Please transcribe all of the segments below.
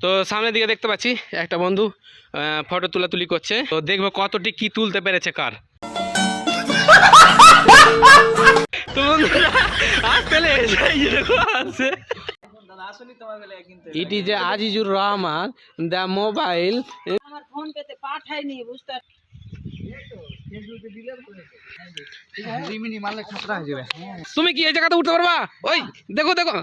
তো সামনের দিকে দেখতে পাচ্ছি একটা বন্ধু ফটো তুলাতুলি করছে। তো দেখবো কতটি কি তুলতে পেরেছে কার। তো বন্ধুরা আসলে আছে it is Azizur Rahman the mobile. আমার ফোন পেতে পাঠাইনি বুঝতে তুমি কি এই জায়গাতে উঠতে পারবা? ওই দেখো দেখো।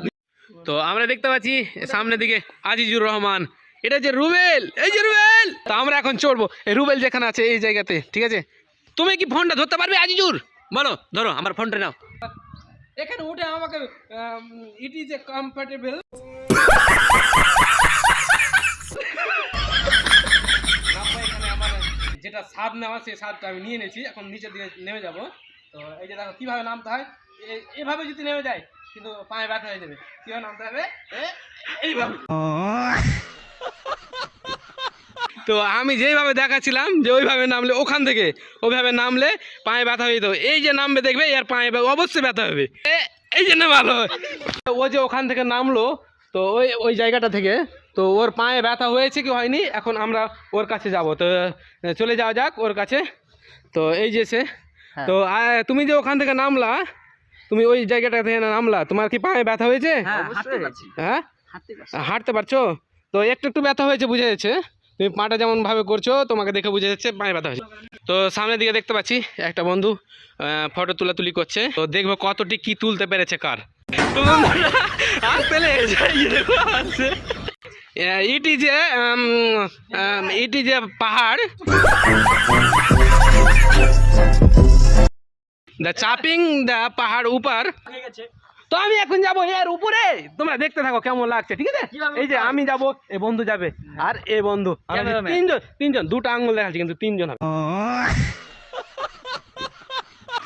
তো আমরা দেখতে পাচ্ছি সামনের দিকে আজিজুর রহমান, এটা যে রুবেল, এই যে রুবেল। তো আমরা এখন চড়বো এই রুবেল যেখানে আছে এই জায়গাতে, ঠিক আছে? তুমি কি ফোনটা ধরতে পারবে আজিজুর? বলো, ধরো আমার ফোনটা নাও। এখানে উঠে আমাকে ইট ইজ এ কমফর্টেবল। যেটা স্বাদ নেওয়া সেই স্বাদটা আমি নিয়ে নিয়েছি, এখন নিচের দিকে নেমে যাব। তো এই যে দেখো কীভাবে নামতে হয়, এইভাবে যদি নেমে যায় কিন্তু পায়ে ব্যথা হয়ে যাবে। কীভাবে নামতে হবে? এইভাবে। তো আমি যেইভাবে দেখাচ্ছিলাম যে ওইভাবে নামলে, ওখান থেকে ওইভাবে নামলে পায়ে ব্যথা হয়ে যেত। এই যে নামবে দেখবে এর পায়ে অবশ্যই ব্যথা হবে। এই জন্য ভালো। ও যে ওখান থেকে নামলো, তো ওই জায়গাটা থেকে, তো ওর পায়ে ব্যথা হয়েছে কি হয়নি এখন আমরা ওর কাছে যাব। তো চলে যাওয়া যাক ওর কাছে। তো এই যে সে, তো তুমি যে ওখান থেকে নামলা, তুমি ওই জায়গাটা থেকে নামলা, তোমার কি পায়ে ব্যথা হয়েছে? হ্যাঁ, হাঁটতে পারছো? তো একটু একটু ব্যথা হয়েছে, বুঝে যাচ্ছে। তুমি পাটা যেমন ভাবে করছো তোমাকে দেখে বুঝে যাচ্ছে পায়ে ব্যথা হয়েছে। তো সামনের দিকে দেখতে পাচ্ছি একটা বন্ধু ফটো তুলাতুলি করছে। তো দেখবো কতটি কি তুলতে পেরেছে কার। তো আসলে আছে ইট ইজ এ পাহাড়, দ্য চাপিং দ্য পাহাড় উপর। তো আমি এখন যাবো এর উপরে, তোমরা দেখতে থাকো কেমন লাগছে, ঠিক আছে? এই যে আমি যাবো, এ বন্ধু যাবে, আর এ বন্ধু, তিনজন দুটো আঙ্গুল দেখাচ্ছি কিন্তু তিনজন হবে।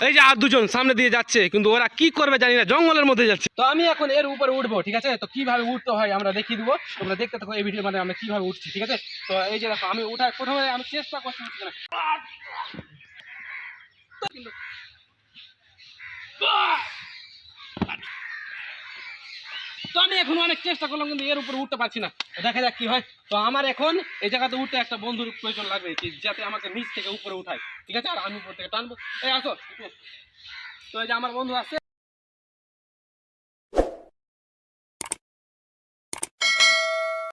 এই যে আর দুজন সামনে দিয়ে যাচ্ছে, কিন্তু ওরা কি করবে জানি না, জঙ্গলের মধ্যে যাচ্ছে। তো আমি এখন এর উপরে উঠবো, ঠিক আছে? তো কিভাবে উঠতে হয় আমরা দেখিয়ে দিবো, তোমরা দেখতে থাকো এই ভিডিওর মধ্যে আমরা কিভাবে উঠছি, ঠিক আছে? তো এই যে দেখো আমি উঠার প্রথমে আমি চেষ্টা করছি উঠতে না। তো আমি এখন অনেক চেষ্টা করলাম কিন্তু এর উপরে উঠতে পারছি না। দেখা যাক কি হয়। তো আমার এখন এই জায়গাতে উঠতে একটা বন্ধুর প্রয়োজন লাগবে, যাতে আমাকে নিচ থেকে উপরে উঠায়, ঠিক আছে? আর আমি উপর থেকে টানবো। এই আসো। তো এই যে আমার বন্ধু আছে।